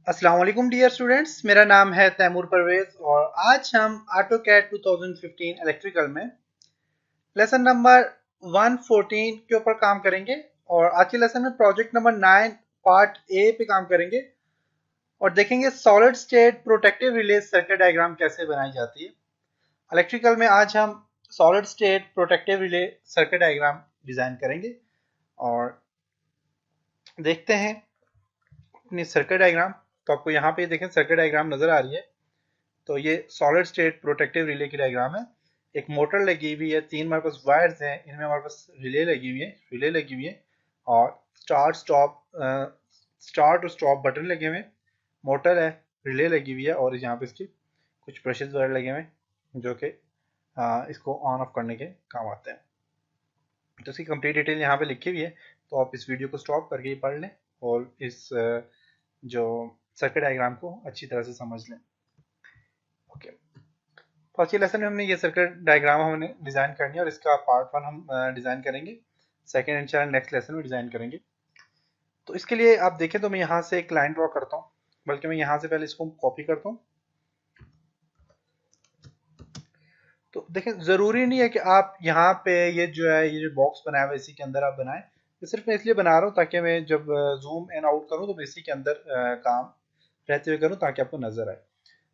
अस्सलाम वालेकुम dear students, मेरा नाम है तैमूर परवेज और आज हम AutoCAD 2015 इलेक्ट्रिकल में लेसन नंबर 114 के ऊपर काम करेंगे। और आज के लेसन में प्रोजेक्ट नंबर 9 पार्ट ए पे काम करेंगे और देखेंगे solid state protective relay circuit diagram कैसे बनाई जाती है। इलेक्ट्रिकल में आज हम solid state protective relay circuit diagram design करेंगे और देखते हैं अपनी सर्किट डायग्राम। तो आपको यहाँ पे देखें सर्किट डायग्राम नजर आ रही है। तो ये सॉलिड स्टेट प्रोटेक्टिव रिले की डायग्राम है। एक मोटर लगी हुई है, तीन हमारे पास वायर्स हैं, इनमें हमारे पास रिले लगी हुई है और स्टार्ट और स्टॉप बटन लगे हुए हैं। मोटर है, रिले लगी हुई है और यहाँ पे इसकी कुछ ब्रशेस वगैरह लगे हुए हैं जो कि इसको ऑन ऑफ करने के काम आते हैं। तो इसकी कंप्लीट डिटेल यहाँ पे लिखी हुई है, तो आप इस वीडियो को स्टॉप करके पढ़ लें और इस जो सर्किट डायग्राम को अच्छी तरह से समझ लें। ओके, तो आज के लेसन में हमने ये सर्किट डायग्राम हमने डिजाइन करनी है और इसका पार्ट 1 हम डिजाइन करेंगे। सेकंड इंशाल्लाह नेक्स्ट लेसन में डिजाइन करेंगे। तो इसके लिए आप देखें तो मैं यहाँ से एक लाइन ड्रॉ करता हूँ, बल्कि मैं यहाँ से पहले इसको कॉपी करता हूँ। तो देखें, जरूरी नहीं है कि आप यहाँ पे ये जो बॉक्स बनाया हुआ है इसी के अंदर आप बनाएं। ये सिर्फ मैं इसलिए बना रहा हूँ ताकि मैं जब जूम इन आउट करूँ तो मैं इसी के अंदर काम रहते हुए करूँ ताकि आपको नजर आए।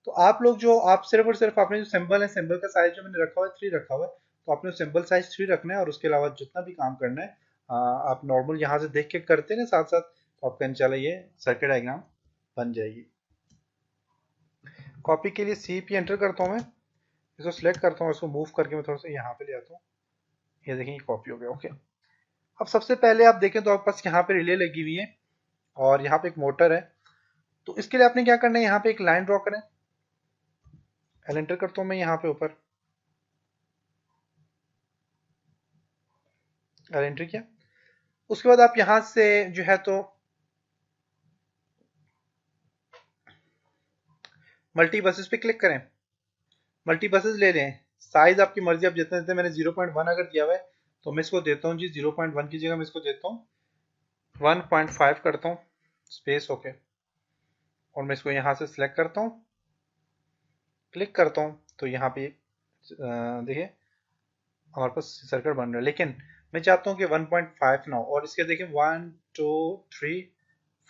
तो आप लोग जो आप सिर्फ और सिर्फ आपने जो सिंबल है, सिंबल का साइज जो मैंने रखा हुआ है 3 रखा हुआ है, तो आपने सिंबल साइज 3 रखना है और उसके अलावा जितना भी काम करना है आप नॉर्मल यहाँ से देख के करते हैं साथ साथ, तो आपका इंशाल्लाह ये सर्किट डायग्राम बन जाएगी। कॉपी के लिए सी पी एंटर करता हूँ मैं, इसको सिलेक्ट करता हूँ, इसको मूव करके मैं थोड़ा सा यहाँ पे ले आता हूँ। ये देखें, ये कॉपी हो गया। ओके, अब सबसे पहले आप देखें तो आपके पास यहाँ पे रिले लगी हुई है और यहाँ पे एक मोटर है। तो इसके लिए आपने क्या करना है, यहाँ पे एक लाइन ड्रॉ करें। एल एंटर करता हूँ मैं यहाँ पे ऊपर, एल एंटर किया। उसके बाद आप यहाँ से जो है तो मल्टी बसेस पे क्लिक करें, मल्टी बसेस ले लें। साइज आपकी मर्जी, आप जितने देते हैं। मैंने 0.1 अगर दिया हुआ है तो मैं इसको देता हूँ जी 0.1 की जगह मैं इसको देता हूँ 1.5 करता हूँ स्पेस। ओके, और मैं इसको यहाँ से सिलेक्ट करता हूँ, क्लिक करता हूँ तो यहाँ पे देखिए हमारे पास सर्किट बन रहा है। लेकिन मैं चाहता हूँ कि 1.5 ना हो और इसके देखिए 1 2 3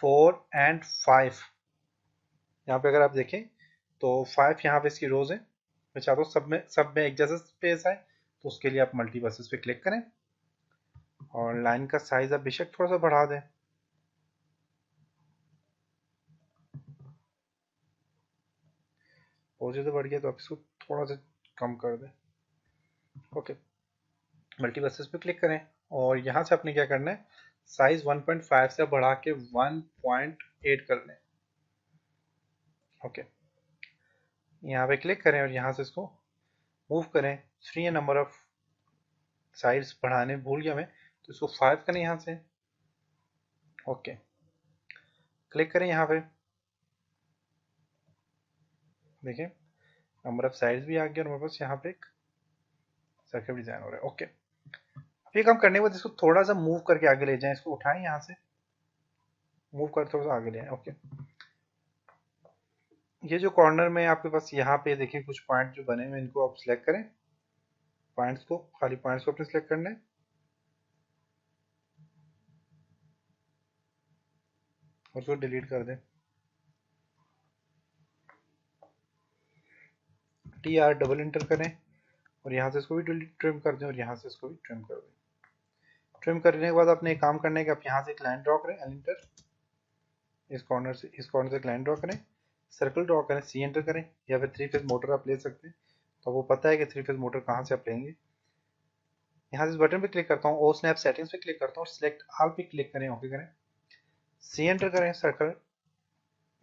4 एंड 5। यहाँ पे अगर आप देखें तो 5 यहाँ पे इसकी रोज है। मैं चाहता हूँ सब में एक जैसा स्पेस आए, तो उसके लिए आप मल्टी बसेस पे क्लिक करें और लाइन का साइज आप बेशक थोड़ा सा बढ़ा दें। बहुत ज़्यादा बढ़ गया तो आप इसको थोड़ा सा कम कर दें। ओके, मल्टी बसेस पे क्लिक करें और यहाँ से आपने क्या करना है, साइज 1.5 से बढ़ा के 1.8 कर लें। ओके, यहाँ पे क्लिक करें और यहाँ से इसको मूव करें। 3 नंबर ऑफ साइड्स बढ़ाने भूल गया मैं, तो इसको 5 करें यहाँ से। ओके, क्लिक करें यहाँ पे, देखिए नंबर ऑफ साइड्स भी आ गया और मेरे पास यहाँ पे एक सर्किट डिजाइन हो रहा है। ओके, अब ये काम करने के बाद इसको थोड़ा सा मूव करके आगे ले जाएं, इसको उठाएं यहाँ से, मूव कर थोड़ा सा आगे ले आए। ओके, ये जो कॉर्नर में आपके पास यहाँ पे देखिए कुछ पॉइंट जो बने हुए इनको आप सिलेक्ट करें। पॉइंट्स को, खाली पॉइंट्स को अपने सिलेक्ट करना है और उसको डिलीट कर दें। टी आर डबल इंटर करें और यहाँ से इसको भी ट्रिम कर दें और यहाँ से इसको भी ट्रिम कर दें। ट्रिम करने के बाद आपने एक काम करना है कि आप यहाँ से एक लाइन ड्रॉ करें, एल इंटर, इस कॉर्नर से एक लाइन ड्रॉ करें, सर्कल ड्रॉ करें, सी एंटर करें, या फिर 3 फेज मोटर आप ले सकते हैं। तो वो पता है कि 3 फेज मोटर कहाँ से आप लेंगे। यहाँ से इस बटन पे क्लिक करता हूँ, ओ स्नैप सेटिंग्स पे क्लिक करता हूँ, सिलेक्ट ऑल पे क्लिक करें, ओके करें, सी एंटर करें, सर्कल,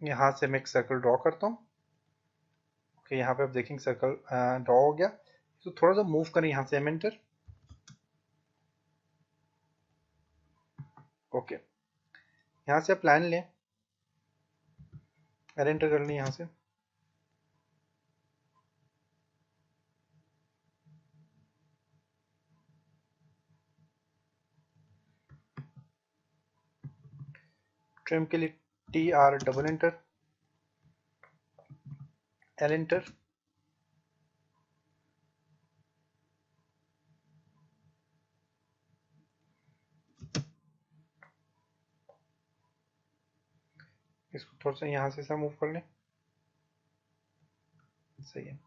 यहाँ से मैं एक सर्कल ड्रॉ करता हूँ। ओके, यहाँ पे आप देखेंगे सर्कल ड्रॉ हो गया। तो थोड़ा सा मूव करें यहाँ से, एम एंटर। ओके, यहाँ से आप लाइन लें, एल एंटर कर लें यहाँ से। ट्रिम के लिए T R double enter, L inter, इसको थोड़ा सा यहाँ से मूव कर लें, सही है।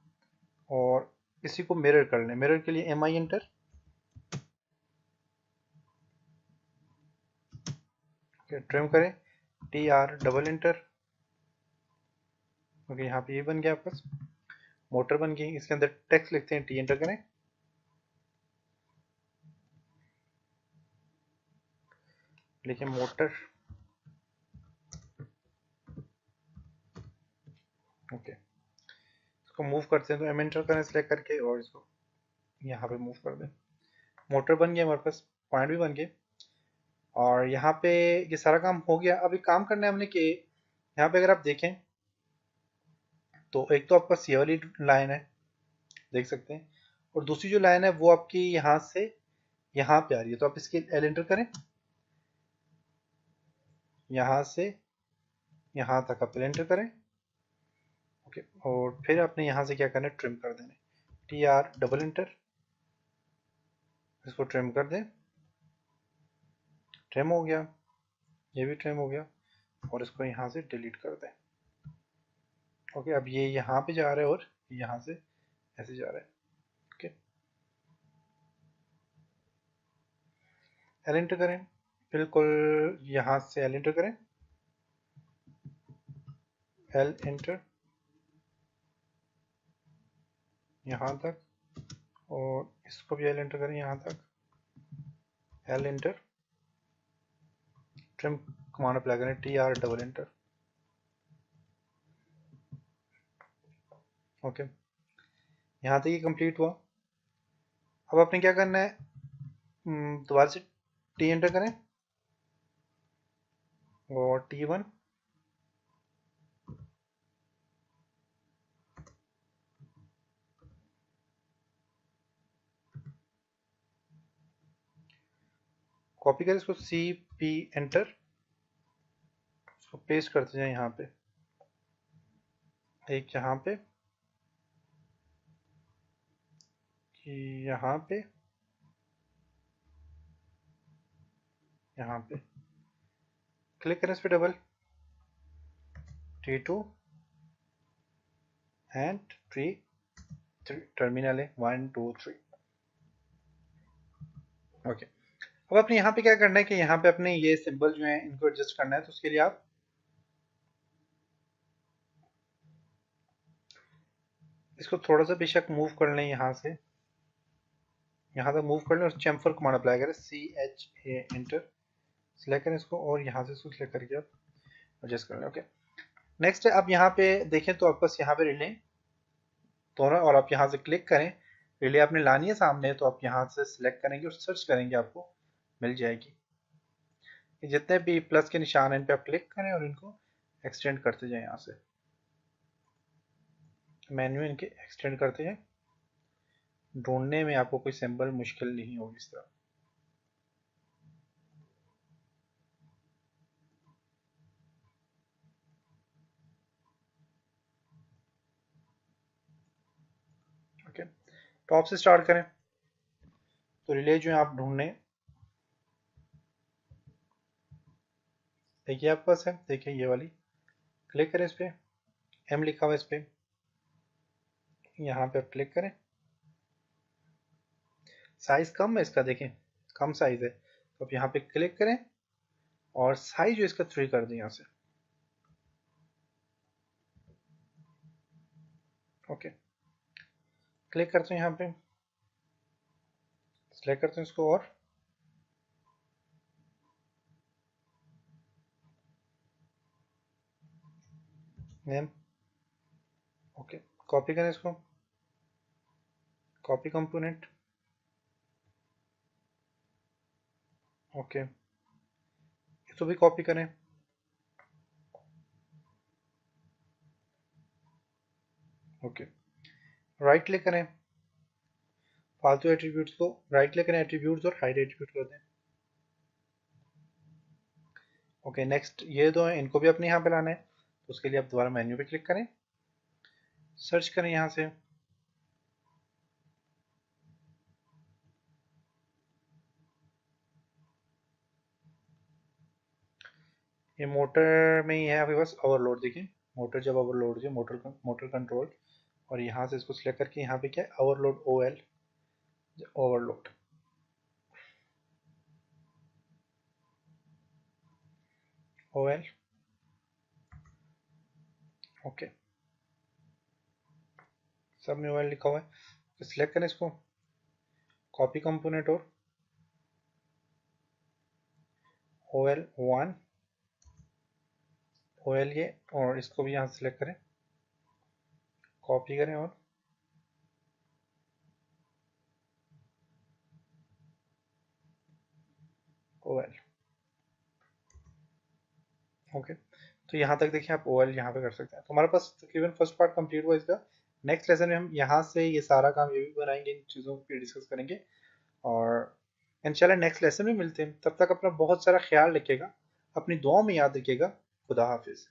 और इसी को मिरर कर लें, मिरर के लिए एम आई इंटर, ट्रिम करें, T R double inter. Okay, यहाँ पे ये बन गया आपका मोटर बन गई। इसके अंदर टेक्स्ट लिखते हैं, टी एंटर करें, लिखें मोटर। ओके, इसको मूव करते हैं तो एम एंटर करें सिलेक्ट करके और इसको यहाँ पे मूव कर दें। मोटर बन गया हमारे पास, पॉइंट भी बन गए और यहाँ पे ये सारा काम हो गया। अभी काम करना है हमने कि यहाँ पे अगर आप देखें तो एक तो आपका ये वाली लाइन है, देख सकते हैं, और दूसरी जो लाइन है वो आपकी यहाँ से यहाँ पे आ रही है। तो आप इसके एल एंटर करें, यहाँ से यहाँ तक आप एल एंटर करें। ओके, और फिर आपने यहाँ से क्या करना है, ट्रिम कर देना, टी आर डबल इंटर, इसको ट्रिम कर दें, ट्रिम हो गया, ये भी ट्रिम हो गया और इसको यहाँ से डिलीट कर दें। ओके, अब ये यहाँ पे जा रहा है और यहाँ से ऐसे जा रहा है। ओके, एल एंटर करें, बिल्कुल यहाँ से एल एंटर करें, एल एंटर यहाँ तक और इसको भी एल एंटर करें यहाँ तक, L enter, trim command apply करें, T R double enter. Okay, यहाँ तक ये कंप्लीट हुआ। अब आपने क्या करना है, दोबारा से टी एंटर करें और T1, कॉपी करें इसको, CP एंटर, इसको पेस्ट करते जाए यहाँ पे, एक यहाँ पे, यहाँ पे, यहाँ पे, क्लिक करें इस पे डबल, T2 एंड 3 टर्मिनल है 1 2 3। ओके, अब अपने यहाँ पे क्या करना है कि यहाँ पे अपने ये सिंबल जो है इनको एडजस्ट करना है। तो उसके लिए आप इसको थोड़ा सा बेशक मूव कर लें, यहाँ से यहाँ तक मूव कर लें और चैम्फर कमांड अप्लाई करें, CHA एंटर, सिलेक्ट करें इसको और यहाँ से इसको सिलेक्ट करके आप एडजस्ट कर लें। ओके, नेक्स्ट है, अब यहाँ पे देखें तो आपके पास यहाँ पे रिले दोनों, और आप यहाँ से क्लिक करें, रिले आपने लानी है सामने, तो आप यहाँ से सिलेक्ट करेंगे और सर्च करेंगे, आपको मिल जाएगी। जितने भी प्लस के निशान हैं इन पे आप क्लिक करें और इनको एक्सटेंड करते जाएं, यहाँ से मेन्यू इनके एक्सटेंड करते जाएं, ढूंढने में आपको कोई सिंबल मुश्किल नहीं होगी इस तरह। ओके, टॉप से स्टार्ट करें तो रिले जो है आप ढूंढने, देखिए आपके पास है, देखिए ये वाली, क्लिक करें इस पे, एम लिखा हुआ है इस पे, यहाँ पे आप क्लिक करें, साइज कम है इसका, देखें कम साइज है, तो आप यहाँ पे क्लिक करें और साइज जो इसका 3 कर दें यहाँ से। ओके, क्लिक करते हैं यहाँ पे, सिलेक्ट करते हैं इसको और नेम। ओके, कॉपी करें इसको, कॉपी कंपोनेंट। ओके, इसको भी कॉपी करें, ओके, राइट क्लिक करें, फालतू एट्रीब्यूट्स को राइट क्लिक करें, एट्रीब्यूट्स और हाइड एट्रीब्यूट कर दें। ओके, नेक्स्ट ये दो हैं, इनको भी अपने यहाँ पे लाना है, तो उसके लिए आप दोबारा मेन्यू पे क्लिक करें, सर्च करें यहाँ से। ये मोटर में ही है आपके पास ओवरलोड, देखिए मोटर जब ओवरलोड होती है, मोटर कंट्रोल, और यहाँ से इसको सिलेक्ट करके यहाँ पे क्या है, overload O L, overload. O L, okay, सब में ओ एल लिखा हुआ है। तो सिलेक्ट करें इसको, कॉपी कंपोनेंट और O L one, O L ये, और इसको भी यहाँ सिलेक्ट करें, कॉपी करें और ओ एल, ओके। तो यहाँ तक देखिए आप ओ एल यहाँ पे कर सकते हैं। तो हमारे पास तकरीबन फर्स्ट पार्ट कंप्लीट हुआ इसका। नेक्स्ट लेसन में हम यहाँ से ये सारा काम ये भी बनाएंगे, इन चीज़ों पे डिस्कस करेंगे, और इंशाल्लाह नेक्स्ट लेसन में मिलते हैं। तब तक अपना बहुत सारा ख्याल रखिएगा, अपनी दुआओं में याद रखिएगा। खुदा हाफिज़।